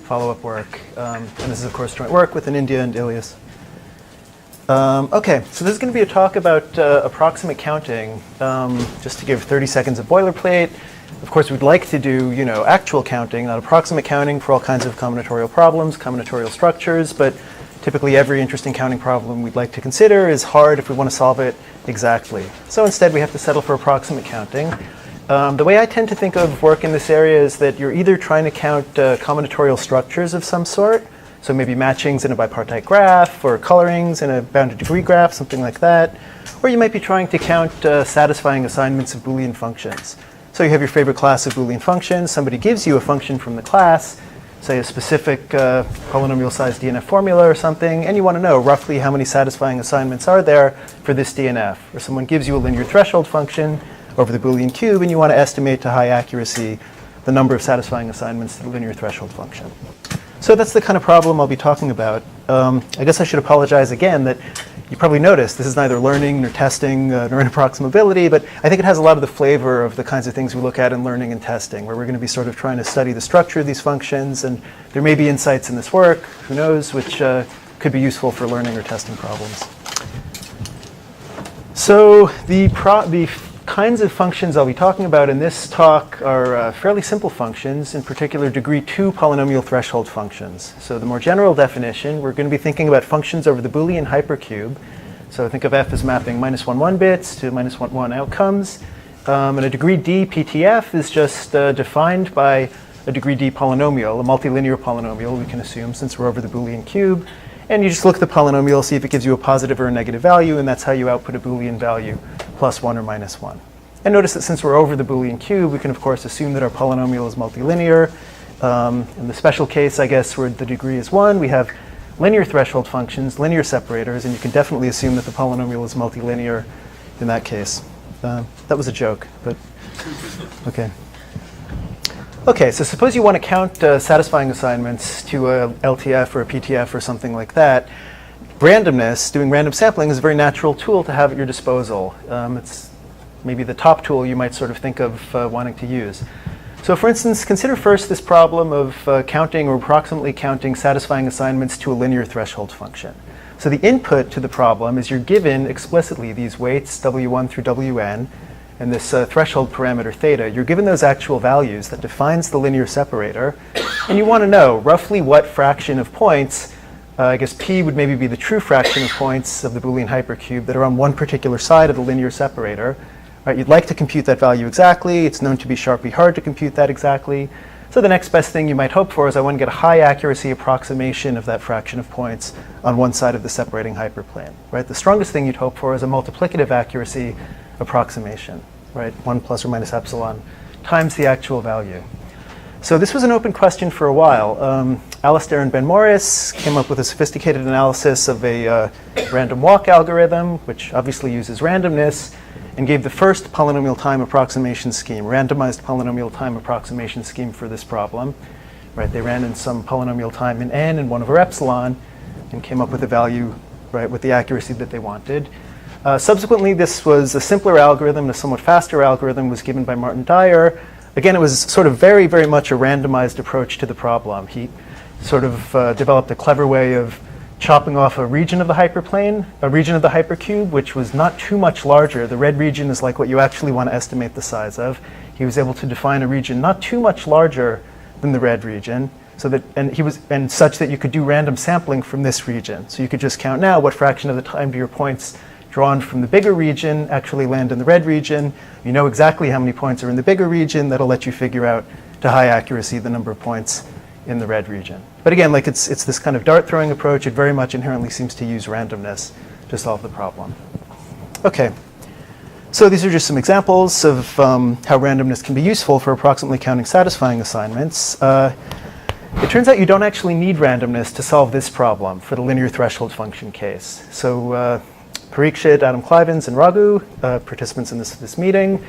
follow-up work. And this is, of course, joint work with India and Ilias. OK, so this is going to be a talk about approximate counting. Just to give 30 seconds of boilerplate. Of course, we'd like to do actual counting, not approximate counting, for all kinds of combinatorial problems, combinatorial structures. But typically, every interesting counting problem we'd like to consider is hard if we want to solve it exactly. So instead, we have to settle for approximate counting. The way I tend to think of work in this area is that you're either trying to count combinatorial structures of some sort, so maybe matchings in a bipartite graph, or colorings in a bounded degree graph, something like that. Or you might be trying to count satisfying assignments of Boolean functions. So you have your favorite class of Boolean functions. Somebody gives you a function from the class, say a specific polynomial-sized DNF formula or something, and you want to know roughly how many satisfying assignments are there for this DNF. Or someone gives you a linear threshold function over the Boolean cube, and you want to estimate to high accuracy the number of satisfying assignments to the linear threshold function. So that's the kind of problem I'll be talking about. I guess I should apologize again that you probably noticed this is neither learning nor testing nor Inapproximability, but I think it has a lot of the flavor of the kinds of things we look at in learning and testing, where we're going to be sort of trying to study the structure of these functions, and there may be insights in this work, who knows, which could be useful for learning or testing problems. So the kinds of functions I'll be talking about in this talk are fairly simple functions, in particular degree-2 polynomial threshold functions. So the more general definition, we're going to be thinking about functions over the Boolean hypercube. So think of f as mapping -1 bits to -1 outcomes. And a degree d PTF is just defined by a degree d polynomial, a multilinear polynomial, we can assume, since we're over the Boolean cube. And you just look at the polynomial, see if it gives you a positive or a negative value, and that's how you output a Boolean value, +1 or -1. And notice that since we're over the Boolean cube, we can, of course, assume that our polynomial is multilinear. In the special case, I guess, where the degree is 1, we have linear threshold functions, linear separators, and you can definitely assume that the polynomial is multilinear in that case. That was a joke, but OK. OK, so suppose you want to count satisfying assignments to a LTF or a PTF or something like that. Randomness, doing random sampling, is a very natural tool to have at your disposal. It's maybe the top tool you might sort of think of wanting to use. So for instance, consider first this problem of counting or approximately counting satisfying assignments to a linear threshold function. So the input to the problem is you're given explicitly these weights, W1 through Wn, and this threshold parameter theta. You're given those actual values that defines the linear separator, and you want to know roughly what fraction of points, I guess p would maybe be the true fraction of points of the Boolean hypercube that are on one particular side of the linear separator. Right, you'd like to compute that value exactly. It's known to be sharply hard to compute that exactly. So the next best thing you might hope for is I want to get a high accuracy approximation of that fraction of points on one side of the separating hyperplane. Right? The strongest thing you'd hope for is a multiplicative accuracy approximation, right? 1 plus or minus epsilon times the actual value. So this was an open question for a while. Alistair and Ben Morris came up with a sophisticated analysis of a random walk algorithm, which obviously uses randomness, and gave the first polynomial time approximation scheme, randomized polynomial time approximation scheme for this problem. Right? They ran in some polynomial time in n and 1 over epsilon, and came up with a value, right, with the accuracy that they wanted. Subsequently, this was a simpler algorithm. A somewhat faster algorithm was given by Martin Dyer. Again, it was sort of very, very much a randomized approach to the problem. He sort of developed a clever way of chopping off a region of the hyperplane, a region of the hypercube, which was not too much larger. The red region is like what you actually want to estimate the size of. He was able to define a region not too much larger than the red region, so that, and such that you could do random sampling from this region. So you could just count now what fraction of the time do your points drawn from the bigger region actually land in the red region. You know exactly how many points are in the bigger region. That'll let you figure out to high accuracy the number of points in the red region. But again, like it's this kind of dart throwing approach. It very much inherently seems to use randomness to solve the problem. OK. So these are just some examples of how randomness can be useful for approximately counting satisfying assignments. It turns out you don't actually need randomness to solve this problem for the linear threshold function case. So Parikshit, Adam Clivens, and Raghu, participants in this meeting,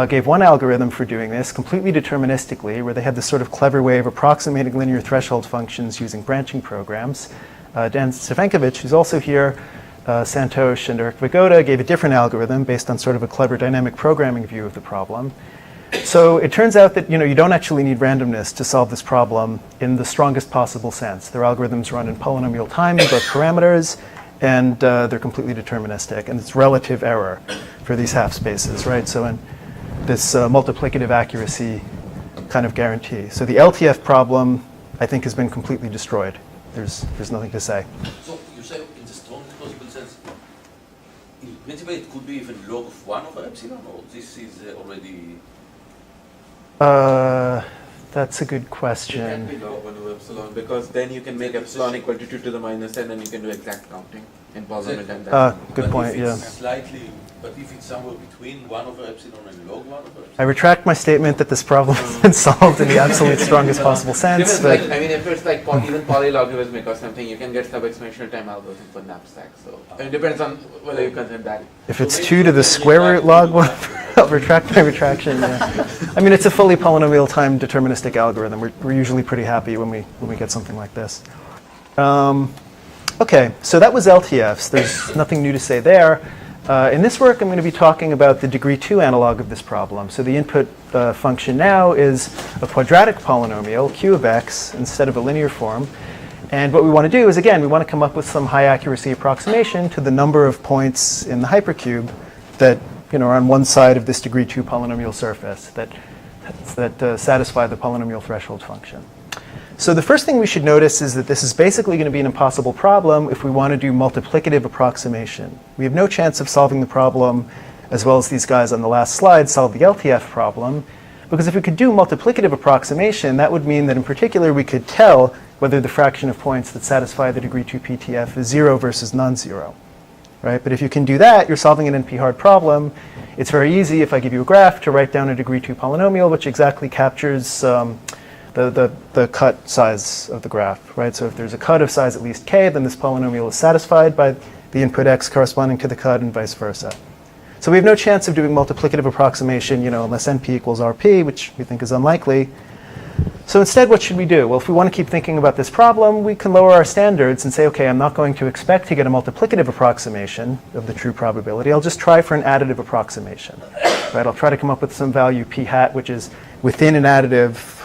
gave one algorithm for doing this completely deterministically, where they had this sort of clever way of approximating linear threshold functions using branching programs. Dan Stefankovich, who's also here, Santosh, and Eric Vagoda gave a different algorithm based on sort of a clever dynamic programming view of the problem. So it turns out that you don't actually need randomness to solve this problem in the strongest possible sense. Their algorithms run in polynomial time in both parameters, and they're completely deterministic. And it's relative error for these half spaces, right? So in this multiplicative accuracy kind of guarantee. So the LTF problem, I think, has been completely destroyed. There's nothing to say. So you say in the strongest possible sense, in principle it could be even log of 1 over epsilon, or this is already... That's a good It question. can be log 1 over epsilon, because then you can make epsilon equal to 2 to the minus n, and you can do exact counting in polynomial time. Good point, yeah. But if it's somewhere between 1 over epsilon and log 1 over epsilon? I retract my statement that this problem has been solved in the absolute strongest possible sense. But If it's like even polylogarithmic or something, you can get sub-exponential time algorithm for knapsack. So it depends on whether you consider that. if it's 2 to the square root log 1, I'll retract my retraction. Yeah. I mean, it's a fully polynomial time deterministic algorithm. We're usually pretty happy when we get something like this. Okay, so that was LTFs. There's nothing new to say there. In this work, I'm going to be talking about the degree-2 analog of this problem. So the input function now is a quadratic polynomial, q of x, instead of a linear form. And what we want to do is, again, we want to come up with some high accuracy approximation to the number of points in the hypercube that are on one side of this degree-2 polynomial surface that satisfy the polynomial threshold function. So the first thing we should notice is that this is basically going to be an impossible problem if we want to do multiplicative approximation. We have no chance of solving the problem as well as these guys on the last slide solve the LTF problem, because if we could do multiplicative approximation, that would mean that in particular we could tell whether the fraction of points that satisfy the degree-2 PTF is 0 versus non-zero. Right? But if you can do that, you're solving an NP-hard problem. It's very easy, if I give you a graph, to write down a degree-2 polynomial which exactly captures the cut size of the graph, right? So if there's a cut of size at least k, then this polynomial is satisfied by the input x corresponding to the cut and vice versa. So we have no chance of doing multiplicative approximation, unless np equals rp, which we think is unlikely. So instead, what should we do? Well, if we want to keep thinking about this problem, we can lower our standards and say, okay, I'm not going to expect to get a multiplicative approximation of the true probability. I'll just try for an additive approximation, right? I'll try to come up with some value p hat, which is within an additive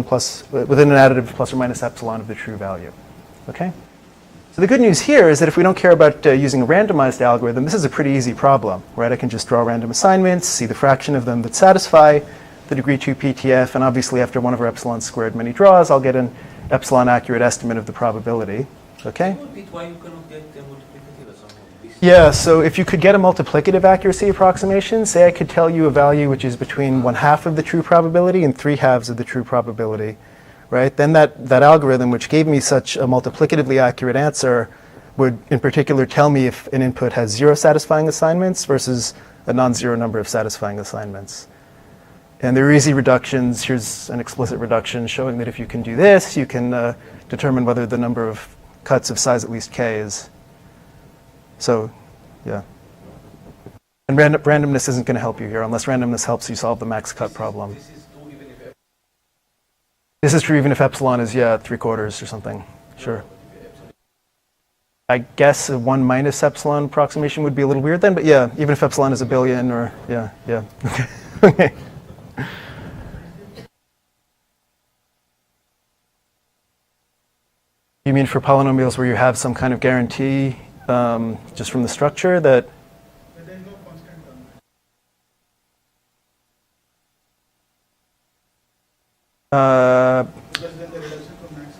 plus or minus epsilon of the true value. Okay? So the good news here is that if we don't care about using a randomized algorithm, this is a pretty easy problem, right? I can just draw random assignments, see the fraction of them that satisfy the degree-2 PTF, and obviously after 1 over epsilon squared many draws, I'll get an epsilon accurate estimate of the probability. Okay? Why you cannot get a multiplicative or something? Yeah, so if you could get a multiplicative accuracy approximation, say I could tell you a value which is between 1/2 of the true probability and 3/2 of the true probability, right? Then that algorithm, which gave me such a multiplicatively accurate answer, would in particular tell me if an input has 0 satisfying assignments versus a non-zero number of satisfying assignments. And there are easy reductions. Here's an explicit reduction showing that if you can do this, you can determine whether the number of cuts of size at least k is. So, yeah. And randomness isn't going to help you here, unless randomness helps you solve the max cut problem. This is true even if epsilon is, 3/4 or something. Sure. I guess a 1 minus epsilon approximation would be a little weird then, but yeah, even if epsilon is a billion or, yeah. Okay. You mean for polynomials where you have some kind of guarantee just from the structure that... There is no constant term. Because then the reduction from max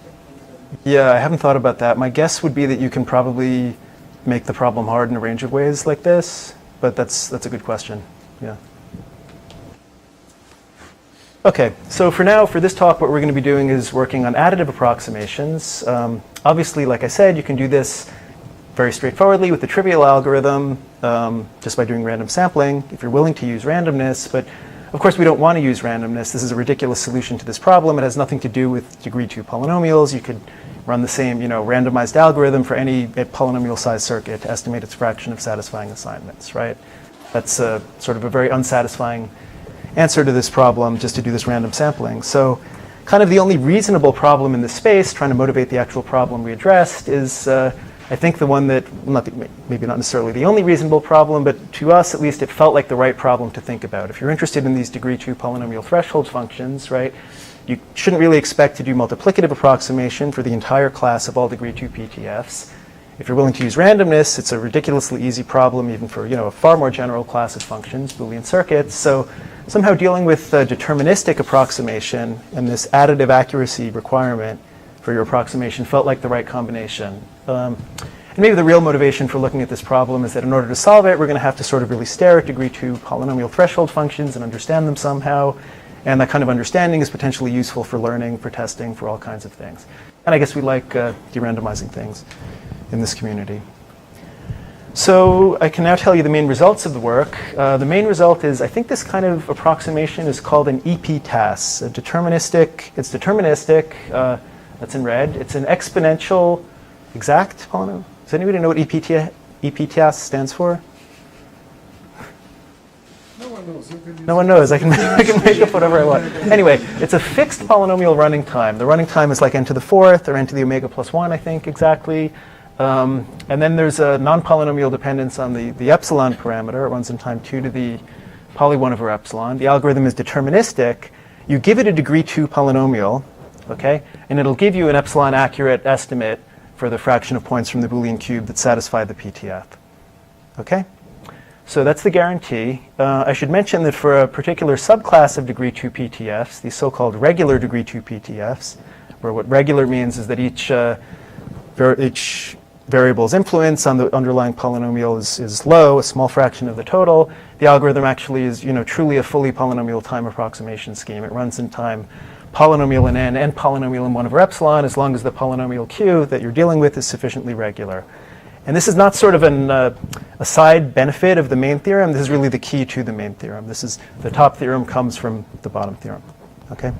to Yeah, I haven't thought about that. My guess would be that you can probably make the problem hard in a range of ways like this, but that's a good question. Yeah. Okay, so for now, for this talk, what we're going to be doing is working on additive approximations. Obviously, like I said, you can do this very straightforwardly with the trivial algorithm, just by doing random sampling, if you're willing to use randomness. But of course, we don't want to use randomness. This is a ridiculous solution to this problem. It has nothing to do with degree-2 polynomials. You could run the same, randomized algorithm for any polynomial size circuit to estimate its fraction of satisfying assignments, right? That's sort of a very unsatisfying answer to this problem, just to do this random sampling. So kind of the only reasonable problem in this space, trying to motivate the actual problem we addressed, is I I think the one that, maybe not necessarily the only reasonable problem, but to us at least it felt like the right problem to think about. If you're interested in these degree 2 polynomial threshold functions, right, you shouldn't really expect to do multiplicative approximation for the entire class of all degree 2 PTFs. If you're willing to use randomness, it's a ridiculously easy problem even for a far more general class of functions, Boolean circuits. So somehow dealing with deterministic approximation and this additive accuracy requirement for your approximation felt like the right combination. And maybe the real motivation for looking at this problem is that in order to solve it, we're going to have to sort of really stare at degree 2 polynomial threshold functions and understand them somehow. And that kind of understanding is potentially useful for learning, for testing, for all kinds of things. And I guess we like de-randomizing things in this community. So I can now tell you the main results of the work. The main result is, I think this kind of approximation is called an EP-TAS, it's deterministic, that's in red. It's an exponential exact polynomial. Does anybody know what EP-TAS stands for? No one knows. No one knows. I can make up whatever I want. Anyway, it's a fixed polynomial running time. The running time is like n to the 4th or n to the omega plus 1, I think, exactly. And then there's a non-polynomial dependence on the epsilon parameter. It runs in time 2 to the poly 1 over epsilon. The algorithm is deterministic. You give it a degree 2 polynomial, okay, and it'll give you an epsilon accurate estimate for the fraction of points from the Boolean cube that satisfy the PTF. Okay? So that's the guarantee. I should mention that for a particular subclass of degree 2 PTFs, these so-called regular degree 2 PTFs, where what regular means is that each variable's influence on the underlying polynomial is low, a small fraction of the total, the algorithm actually is truly a fully polynomial time approximation scheme. It runs in time polynomial in n and polynomial in 1 over epsilon as long as the polynomial q that you're dealing with is sufficiently regular. And this is not sort of a side benefit of the main theorem. This is really the key to the main theorem. This is the top theorem comes from the bottom theorem. Okay.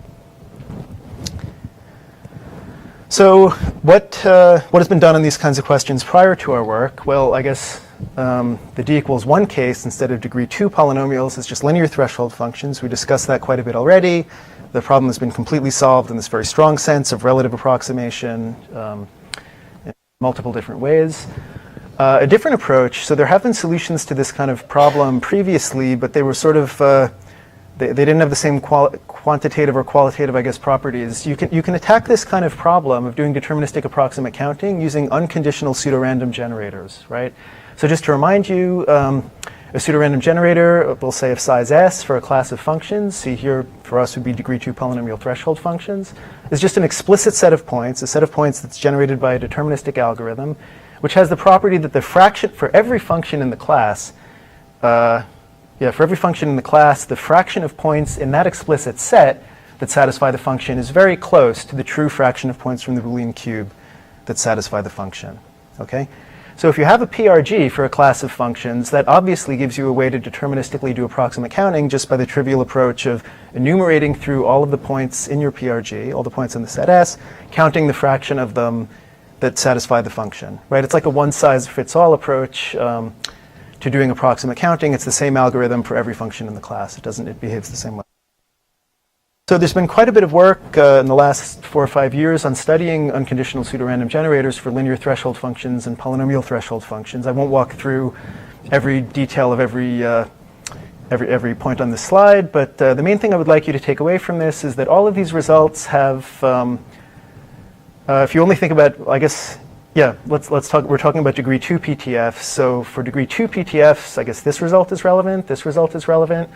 So what has been done on these kinds of questions prior to our work? Well, I guess the d equals 1 case instead of degree 2 polynomials is just linear threshold functions. We discussed that quite a bit already. The problem has been completely solved in this very strong sense of relative approximation in multiple different ways. A different approach, so there have been solutions to this kind of problem previously, but they were sort of, they didn't have the same quantitative or qualitative, I guess, properties. You can attack this kind of problem of doing deterministic approximate counting using unconditional pseudorandom generators, right? So just to remind you, a pseudorandom generator, we'll say of size s for a class of functions, see here for us would be degree 2 polynomial threshold functions, is just an explicit set of points, a set of points that's generated by a deterministic algorithm, which has the property that the fraction for every function in the class, the fraction of points in that explicit set that satisfy the function is very close to the true fraction of points from the Boolean cube that satisfy the function. Okay? So if you have a PRG for a class of functions, that obviously gives you a way to deterministically do approximate counting just by the trivial approach of enumerating through all of the points in your PRG, all the points in the set S, counting the fraction of them that satisfy the function. Right? It's like a one-size-fits-all approach to doing approximate counting. It's the same algorithm for every function in the class. It behaves the same way. So there's been quite a bit of work in the last 4 or 5 years on studying unconditional pseudorandom generators for linear threshold functions and polynomial threshold functions. I won't walk through every detail of every point on this slide, but the main thing I would like you to take away from this is that all of these results have, if you only think about, I guess, yeah, let's talk. We're talking about degree 2 PTFs. So for degree 2 PTFs, I guess this result is relevant. This result is relevant.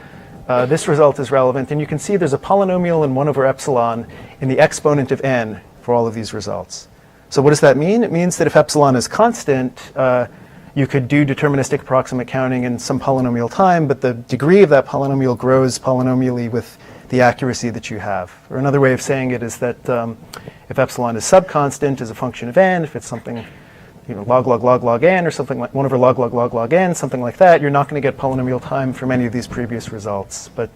This result is relevant. And you can see there's a polynomial in 1 over epsilon in the exponent of n for all of these results. So what does that mean? It means that if epsilon is constant, you could do deterministic approximate counting in some polynomial time, but the degree of that polynomial grows polynomially with the accuracy that you have. Or another way of saying it is that if epsilon is subconstant as a function of n, if it's something log n or something like 1 over log n, something like that, you're not going to get polynomial time from any of these previous results. But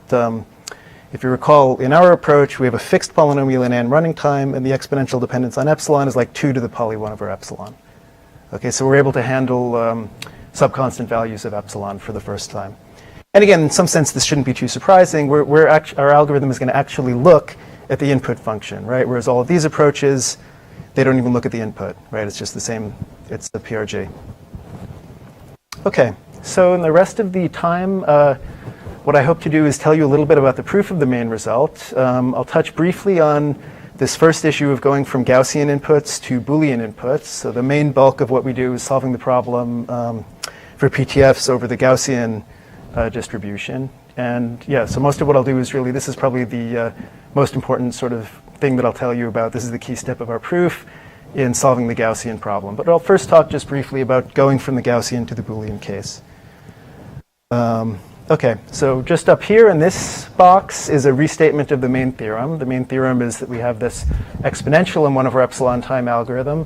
if you recall, in our approach, we have a fixed polynomial in n running time, and the exponential dependence on epsilon is like 2 to the poly 1 over epsilon. Okay, so we're able to handle subconstant values of epsilon for the first time. And again, in some sense, this shouldn't be too surprising. Our algorithm is going to actually look at the input function, right? Whereas all of these approaches, they don't even look at the input, right? It's just the same it's the PRG. Okay, so in the rest of the time, what I hope to do is tell you a little bit about the proof of the main result. I'll touch briefly on this first issue of going from Gaussian inputs to Boolean inputs. So the main bulk of what we do is solving the problem for PTFs over the Gaussian distribution. And yeah, so most of what I'll do is really, this is probably the most important sort of thing that I'll tell you about. This is the key step of our proof in solving the Gaussian problem. But I'll first talk just briefly about going from the Gaussian to the Boolean case. Okay, so just up here in this box is a restatement of the main theorem. The main theorem is that we have this exponential in 1 over epsilon time algorithm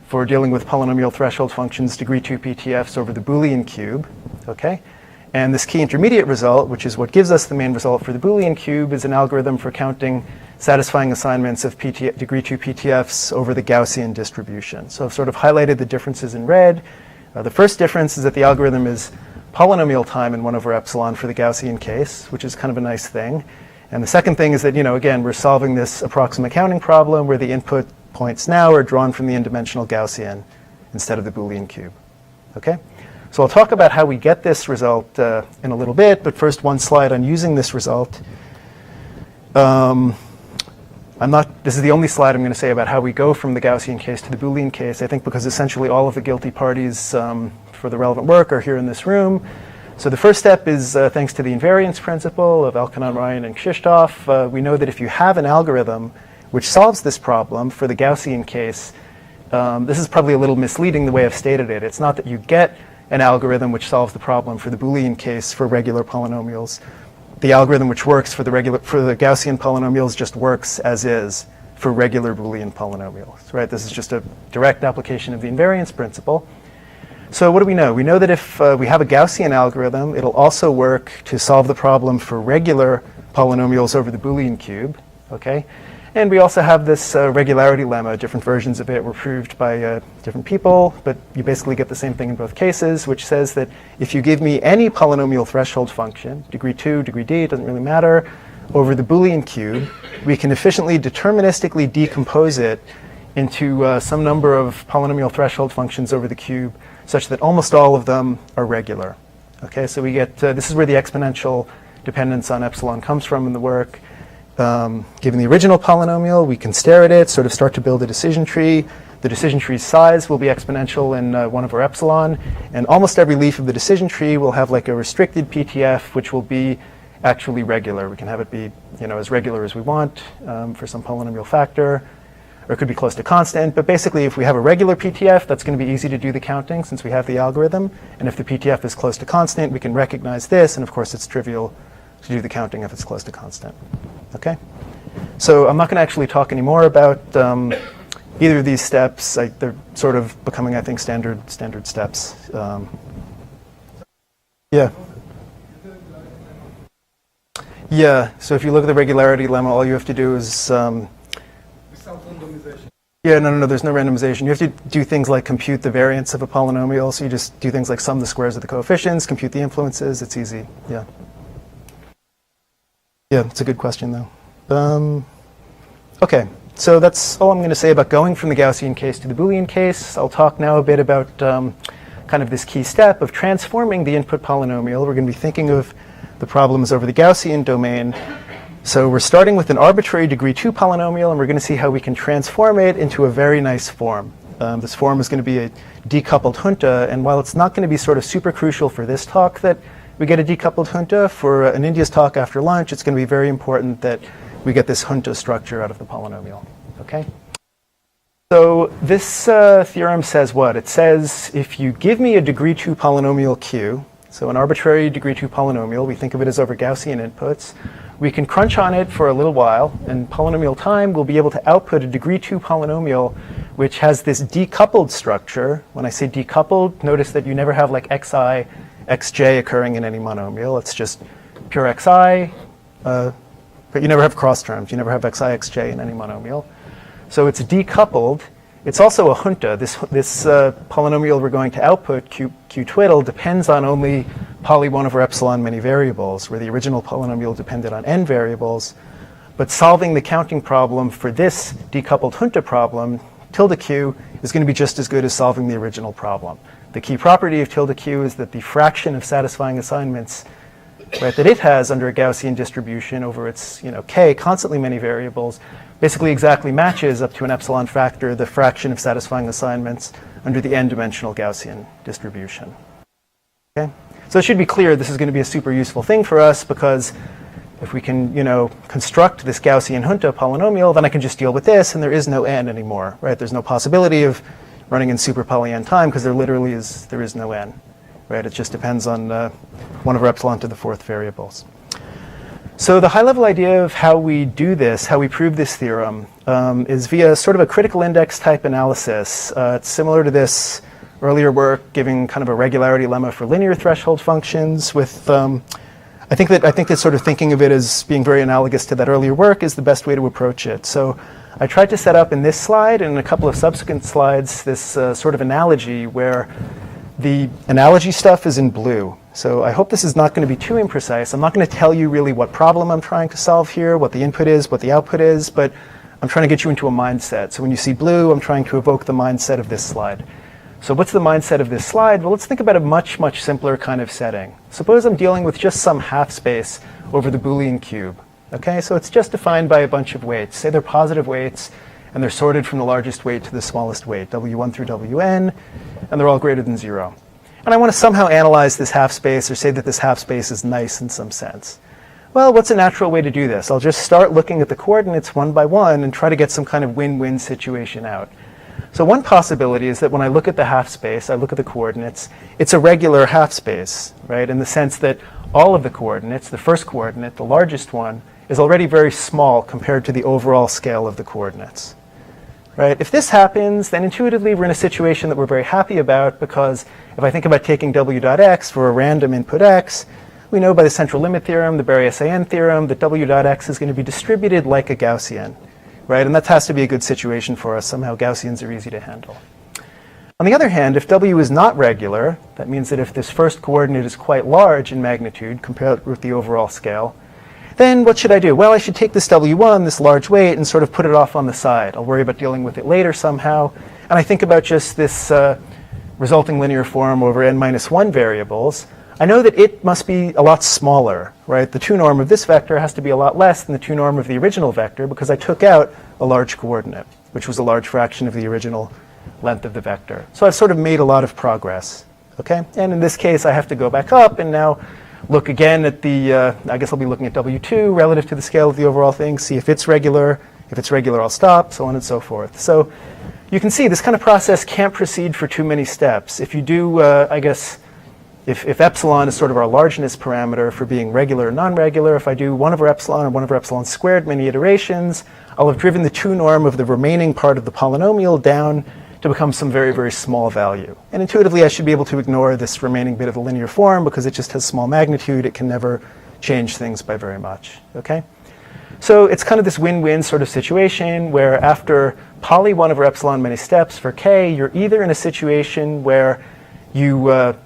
for dealing with polynomial threshold functions degree 2 PTFs over the Boolean cube. Okay, and this key intermediate result, which is what gives us the main result for the Boolean cube, is an algorithm for counting satisfying assignments of degree 2 PTFs over the Gaussian distribution. So I've sort of highlighted the differences in red. The first difference is that the algorithm is polynomial time in 1 over epsilon for the Gaussian case, which is kind of a nice thing. And the second thing is that, again, we're solving this approximate counting problem where the input points now are drawn from the n-dimensional Gaussian instead of the Boolean cube. Okay? So I'll talk about how we get this result in a little bit, but first one slide on using this result. This is the only slide I'm going to say about how we go from the Gaussian case to the Boolean case, I think because essentially all of the guilty parties for the relevant work are here in this room. So the first step is thanks to the invariance principle of Elkanon, Ryan, and Krzysztof. We know that if you have an algorithm which solves this problem for the Gaussian case, this is probably a little misleading the way I've stated it. It's not that you get an algorithm which solves the problem for the Boolean case for regular polynomials. The algorithm which works for the Gaussian polynomials just works as is for regular Boolean polynomials, right? This is just a direct application of the invariance principle. So what do we know? We know that if we have a Gaussian algorithm, it'll also work to solve the problem for regular polynomials over the Boolean cube, okay? And we also have this regularity lemma. Different versions of it were proved by different people, but you basically get the same thing in both cases, which says that if you give me any polynomial threshold function, degree 2, degree d, it doesn't really matter, over the Boolean cube, we can efficiently deterministically decompose it into some number of polynomial threshold functions over the cube such that almost all of them are regular. Okay, so we get, this is where the exponential dependence on epsilon comes from in the work. Given the original polynomial, we can stare at it, sort of start to build a decision tree. The decision tree's size will be exponential in 1 over epsilon, and almost every leaf of the decision tree will have like a restricted PTF, which will be actually regular. We can have it be, as regular as we want for some polynomial factor, or it could be close to constant. But basically, if we have a regular PTF, that's going to be easy to do the counting since we have the algorithm. And if the PTF is close to constant, we can recognize this, and of course, it's trivial to do the counting if it's close to constant. Okay? So I'm not going to actually talk anymore about either of these steps. They're sort of becoming, I think, standard steps. Yeah. Yeah, so if you look at the regularity lemma, all you have to do is yeah, no, there's no randomization. You have to do things like compute the variance of a polynomial. So you just do things like sum the squares of the coefficients, compute the influences. It's easy. Yeah. Yeah, it's a good question, though. OK, so that's all I'm going to say about going from the Gaussian case to the Boolean case. I'll talk now a bit about kind of this key step of transforming the input polynomial. We're going to be thinking of the problems over the Gaussian domain. So we're starting with an arbitrary degree 2 polynomial, and we're going to see how we can transform it into a very nice form. This form is going to be a decoupled Hunta, and while it's not going to be sort of super crucial for this talk that we get a decoupled Hunta, for an India's talk after lunch, it's going to be very important that we get this Hunta structure out of the polynomial. Okay? So this theorem says what? It says if you give me a degree 2 polynomial Q, so an arbitrary degree 2 polynomial, we think of it as over Gaussian inputs, we can crunch on it for a little while, and polynomial time will be able to output a degree 2 polynomial which has this decoupled structure. When I say decoupled, notice that you never have like xi, xj occurring in any monomial. It's just pure xi, but you never have cross terms. You never have xi, xj in any monomial. So it's decoupled. It's also a Hunta. This polynomial we're going to output, q twiddle, depends on only poly 1 over epsilon many variables, where the original polynomial depended on n variables. But solving the counting problem for this decoupled Hunta problem tilde q is going to be just as good as solving the original problem. The key property of tilde q is that the fraction of satisfying assignments, right, that it has under a Gaussian distribution over its k constantly many variables basically exactly matches up to an epsilon factor the fraction of satisfying assignments under the n-dimensional Gaussian distribution. Okay? So it should be clear this is going to be a super useful thing for us, because if we can construct this Gaussian Hunta polynomial, then I can just deal with this, and there is no n anymore, right? There's no possibility of running in super poly n time, because there is no n, right? It just depends on 1 over epsilon to the 4th variables. So the high-level idea of how we do this, how we prove this theorem, is via sort of a critical index type analysis. It's similar to this earlier work, giving kind of a regularity lemma for linear threshold functions. With I think that sort of thinking of it as being very analogous to that earlier work is the best way to approach it. So I tried to set up in this slide and in a couple of subsequent slides this sort of analogy where the analogy stuff is in blue. So I hope this is not going to be too imprecise. I'm not going to tell you really what problem I'm trying to solve here, what the input is, what the output is, but I'm trying to get you into a mindset. So when you see blue, I'm trying to evoke the mindset of this slide. So what's the mindset of this slide? Well, let's think about a much, much simpler kind of setting. Suppose I'm dealing with just some half space over the Boolean cube. Okay, so it's just defined by a bunch of weights. Say they're positive weights, and they're sorted from the largest weight to the smallest weight, W1 through Wn, and they're all greater than 0. And I want to somehow analyze this half space, or say that this half space is nice in some sense. Well, what's a natural way to do this? I'll just start looking at the coordinates one by one and try to get some kind of win-win situation out. So one possibility is that when I look at the half space, I look at the coordinates, it's a regular half space, right? In the sense that all of the coordinates, the first coordinate, the largest one, is already very small compared to the overall scale of the coordinates, right? If this happens, then intuitively we're in a situation that we're very happy about, because if I think about taking w dot x for a random input x, we know by the central limit theorem, the Barry-SAN theorem, that w dot x is going to be distributed like a Gaussian. Right? And that has to be a good situation for us. Somehow Gaussians are easy to handle. On the other hand, if w is not regular, that means that if this first coordinate is quite large in magnitude compared with the overall scale, then what should I do? Well, I should take this w1, this large weight, and sort of put it off on the side. I'll worry about dealing with it later somehow. And I think about just this resulting linear form over n minus 1 variables. I know that it must be a lot smaller, right? The 2 norm of this vector has to be a lot less than the 2 norm of the original vector, because I took out a large coordinate, which was a large fraction of the original length of the vector. So I've sort of made a lot of progress, okay? And in this case, I have to go back up and now look again at the, I guess I'll be looking at W2 relative to the scale of the overall thing, see if it's regular. If it's regular, I'll stop, so on and so forth. So you can see this kind of process can't proceed for too many steps. If you do, I guess, if epsilon is sort of our largeness parameter for being regular or non-regular, if I do 1 over epsilon or 1 over epsilon squared many iterations, I'll have driven the 2 norm of the remaining part of the polynomial down to become some very, very small value. And intuitively, I should be able to ignore this remaining bit of the linear form because it just has small magnitude. It can never change things by very much. Okay? So it's kind of this win-win sort of situation where after poly 1 over epsilon many steps for k, you're either in a situation where you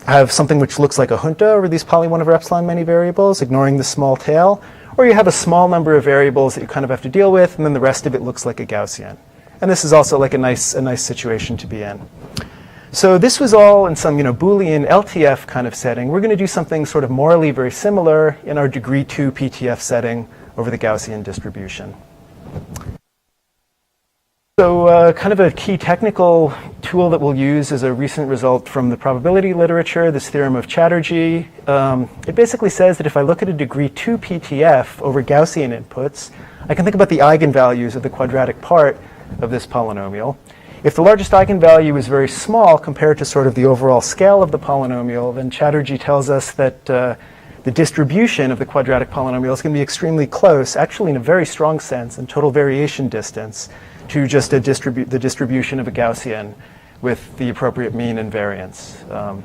have something which looks like a Hunta over these poly 1 over epsilon many variables, ignoring the small tail, or you have a small number of variables that you kind of have to deal with, and then the rest of it looks like a Gaussian. And this is also like a nice situation to be in. So this was all in some Boolean LTF kind of setting. We're going to do something sort of morally very similar in our degree-2 PTF setting over the Gaussian distribution. So kind of a key technical tool that we'll use is a recent result from the probability literature, this theorem of Chatterjee. It basically says that if I look at a degree-2 PTF over Gaussian inputs, I can think about the eigenvalues of the quadratic part of this polynomial. If the largest eigenvalue is very small compared to sort of the overall scale of the polynomial, then Chatterjee tells us that the distribution of the quadratic polynomial is going to be extremely close, actually in a very strong sense, in total variation distance, to just the distribution of a Gaussian with the appropriate mean and variance. So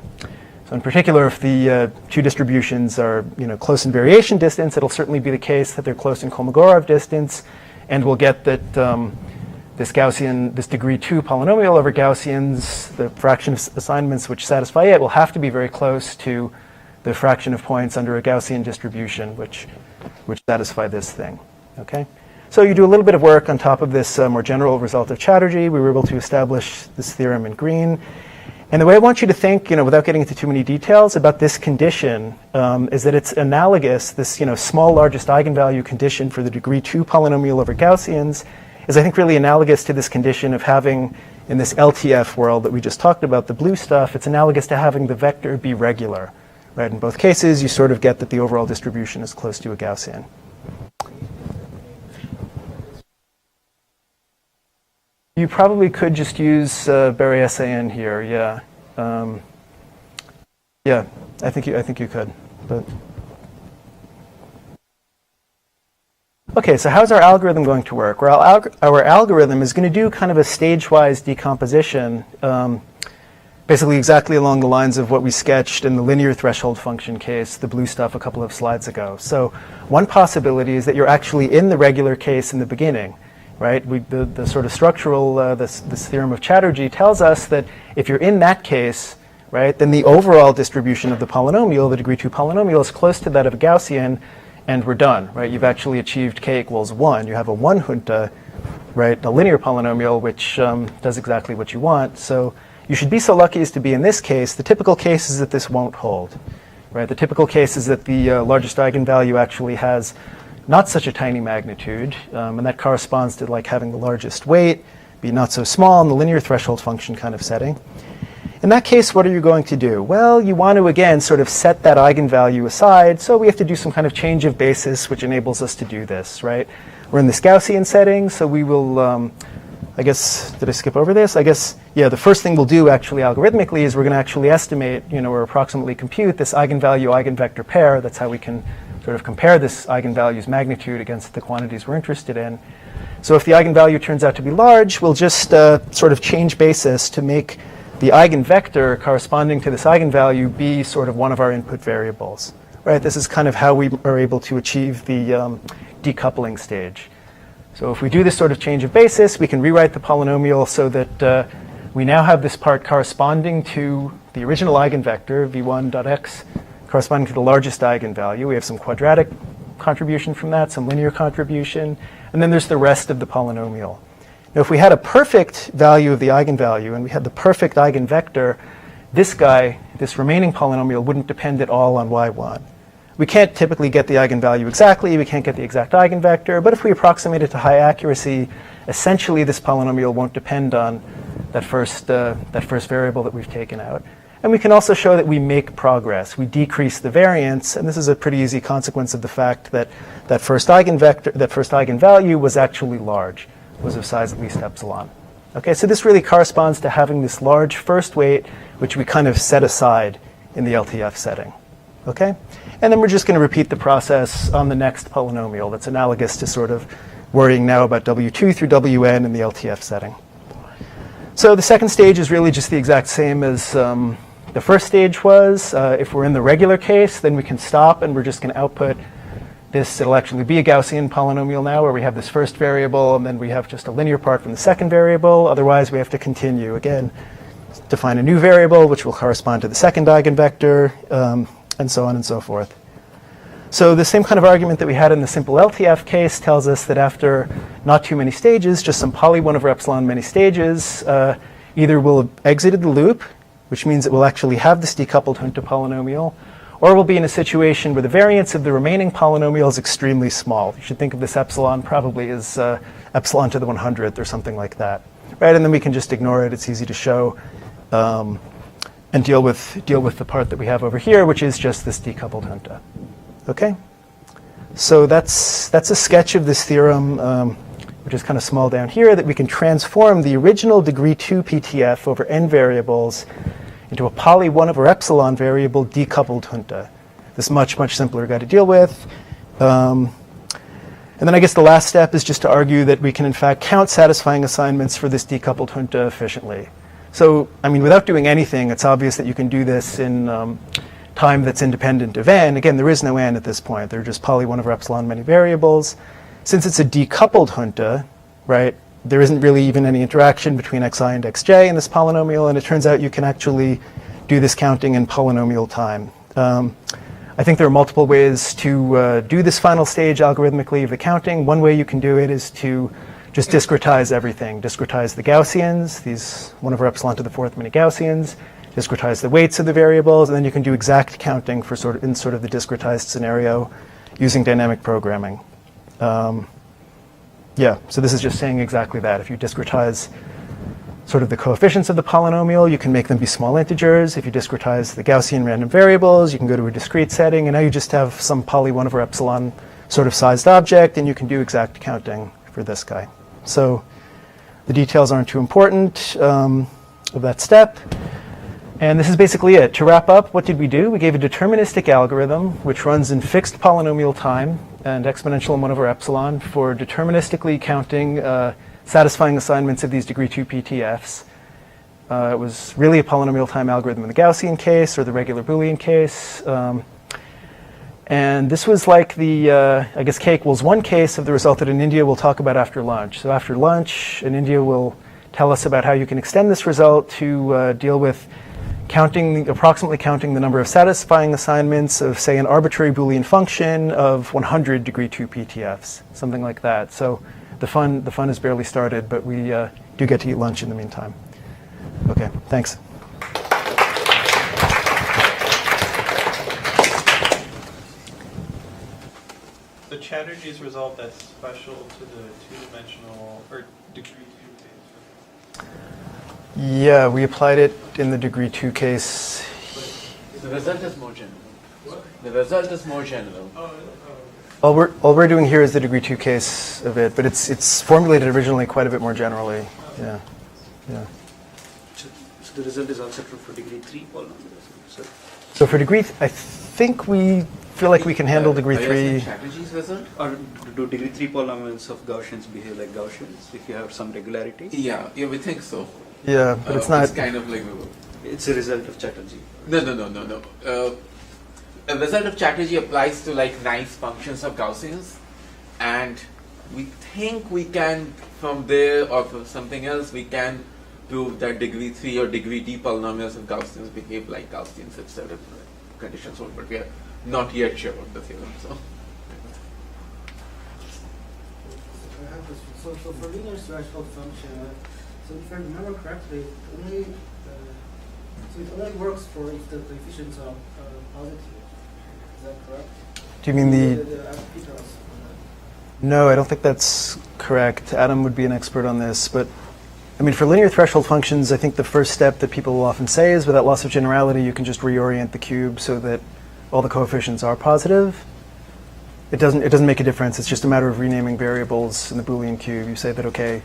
in particular, if the 2 distributions are close in variation distance, it'll certainly be the case that they're close in Kolmogorov distance, and we'll get that this degree-2 polynomial over Gaussians, the fraction of assignments which satisfy it, will have to be very close to the fraction of points under a Gaussian distribution which satisfy this thing. Okay? So you do a little bit of work on top of this more general result of Chatterjee. We were able to establish this theorem in green. And the way I want you to think, without getting into too many details about this condition, is that it's analogous, this, small largest eigenvalue condition for the degree-2 polynomial over Gaussians is, I think, really analogous to this condition of having, in this LTF world that we just talked about, the blue stuff, it's analogous to having the vector be regular. Right? In both cases, you sort of get that the overall distribution is close to a Gaussian. You probably could just use Berry-SAN here, yeah. Yeah, I think you could. But okay, so how's our algorithm going to work? Well, our algorithm is going to do kind of a stage-wise decomposition, basically exactly along the lines of what we sketched in the linear threshold function case, the blue stuff, a couple of slides ago. So one possibility is that you're actually in the regular case in the beginning. Right? The sort of structural, this theorem of Chatterjee tells us that if you're in that case, right, then the overall distribution of the polynomial, the degree-2 polynomial, is close to that of a Gaussian, and we're done. Right? You've actually achieved k equals 1. You have a 1 Hunta, right, a linear polynomial, which does exactly what you want. So you should be so lucky as to be in this case. The typical case is that this won't hold. Right? The typical case is that the largest eigenvalue actually has not such a tiny magnitude, and that corresponds to like having the largest weight, be not so small in the linear threshold function kind of setting. In that case, what are you going to do? Well, you want to, again, sort of set that eigenvalue aside, so we have to do some kind of change of basis which enables us to do this, right? We're in this Gaussian setting, so we will, I guess, did I skip over this? I guess, yeah, the first thing we'll do actually algorithmically is we're going to actually estimate, or approximately compute this eigenvalue-eigenvector pair. That's how we can sort of compare this eigenvalue's magnitude against the quantities we're interested in. So if the eigenvalue turns out to be large, we'll just sort of change basis to make the eigenvector corresponding to this eigenvalue be sort of one of our input variables. Right? This is kind of how we are able to achieve the decoupling stage. So if we do this sort of change of basis, we can rewrite the polynomial so that we now have this part corresponding to the original eigenvector, v1.x, corresponding to the largest eigenvalue. We have some quadratic contribution from that, some linear contribution, and then there's the rest of the polynomial. Now, if we had a perfect value of the eigenvalue and we had the perfect eigenvector, this guy, this remaining polynomial, wouldn't depend at all on y1. We can't typically get the eigenvalue exactly, we can't get the exact eigenvector, but if we approximate it to high accuracy, essentially this polynomial won't depend on that first variable that we've taken out. And we can also show that we make progress. We decrease the variance, and this is a pretty easy consequence of the fact that that first eigenvalue was actually large, was of size at least epsilon. Okay, so this really corresponds to having this large first weight, which we kind of set aside in the LTF setting. Okay, and then we're just going to repeat the process on the next polynomial. That's analogous to sort of worrying now about W2 through Wn in the LTF setting. So the second stage is really just the exact same as the first stage was. If we're in the regular case, then we can stop and we're just going to output this. It'll actually be a Gaussian polynomial now where we have this first variable and then we have just a linear part from the second variable. Otherwise, we have to continue. Again, define a new variable which will correspond to the second eigenvector, and so on and so forth. So the same kind of argument that we had in the simple LTF case tells us that after not too many stages, just some poly 1 over epsilon many stages, either we'll have exited the loop, which means it will actually have this decoupled Hunta polynomial, or we'll be in a situation where the variance of the remaining polynomial is extremely small. You should think of this epsilon probably as epsilon to the 100th or something like that. Right? And then we can just ignore it. It's easy to show and deal with the part that we have over here, which is just this decoupled Hunta. Okay? So that's a sketch of this theorem, which is kind of small down here, that we can transform the original degree-2 PTF over n variables into a poly 1 over epsilon variable decoupled Hunta. This much, much simpler guy to deal with. And then I guess the last step is just to argue that we can in fact count satisfying assignments for this decoupled Hunta efficiently. So, I mean, without doing anything, it's obvious that you can do this in time that's independent of n. Again, there is no n at this point. They're just poly 1 over epsilon many variables. Since it's a decoupled Hunta, right, there isn't really even any interaction between xi and xj in this polynomial, and it turns out you can actually do this counting in polynomial time. I think there are multiple ways to do this final stage algorithmically of the counting. One way you can do it is to just discretize everything. Discretize the Gaussians, these 1 over epsilon to the 4th many Gaussians, discretize the weights of the variables, and then you can do exact counting for sort of the discretized scenario using dynamic programming. Yeah, so this is just saying exactly that. If you discretize sort of the coefficients of the polynomial, you can make them be small integers. If you discretize the Gaussian random variables, you can go to a discrete setting, and now you just have some poly 1 over epsilon sort of sized object, and you can do exact counting for this guy. So the details aren't too important of that step. And this is basically it. To wrap up, what did we do? We gave a deterministic algorithm, which runs in fixed polynomial time and exponential in 1 over epsilon for deterministically counting satisfying assignments of these degree 2 PTFs. It was really a polynomial time algorithm in the Gaussian case or the regular Boolean case. And this was like the, I guess, k equals 1 case of the result that in India we'll talk about after lunch. So after lunch, in India will tell us about how you can extend this result to deal with approximately counting the number of satisfying assignments of, say, an arbitrary Boolean function of 100 degree 2 PTFs, something like that. So the fun has barely started, but we do get to eat lunch in the meantime. Okay, thanks. So Chatterjee's result, that's special to the two-dimensional or degree 2 case. Yeah, we applied it in the degree 2 case. The result is more general. What? The result is more general. All we're doing here is the degree 2 case of it, but it's formulated originally quite a bit more generally. Yeah, yeah. So the result is also true for degree 3 polynomials. So for degree, I think we feel like we can handle degree 3. Chatterjee's result? Or do degree 3 polynomials of Gaussians behave like Gaussians if you have some regularity? Yeah, we think so. Yeah, but it's not. It's kind of like It's a result of Chatterjee. No. A result of Chatterjee applies to like nice functions of Gaussians, and we think we can from there or from something else we can prove that degree 3 or degree D polynomials of Gaussians behave like Gaussians if certain conditions hold, but we are not yet sure of the theorem. So. I have this. So for linear threshold function, so if I remember correctly, it only works for if the coefficients are positive. Is that correct? Do you mean the? Peters. No, I don't think that's correct. Adam would be an expert on this, but I mean, for linear threshold functions, I think the first step that people will often say is without loss of generality, you can just reorient the cube so that all the coefficients are positive. It doesn't make a difference. It's just a matter of renaming variables in the Boolean cube. You say that, okay,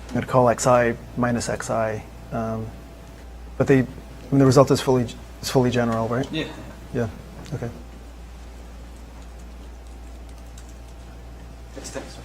I'm going to call xi minus xi, but the result is fully general, right? Yeah. Yeah. Okay. Thanks.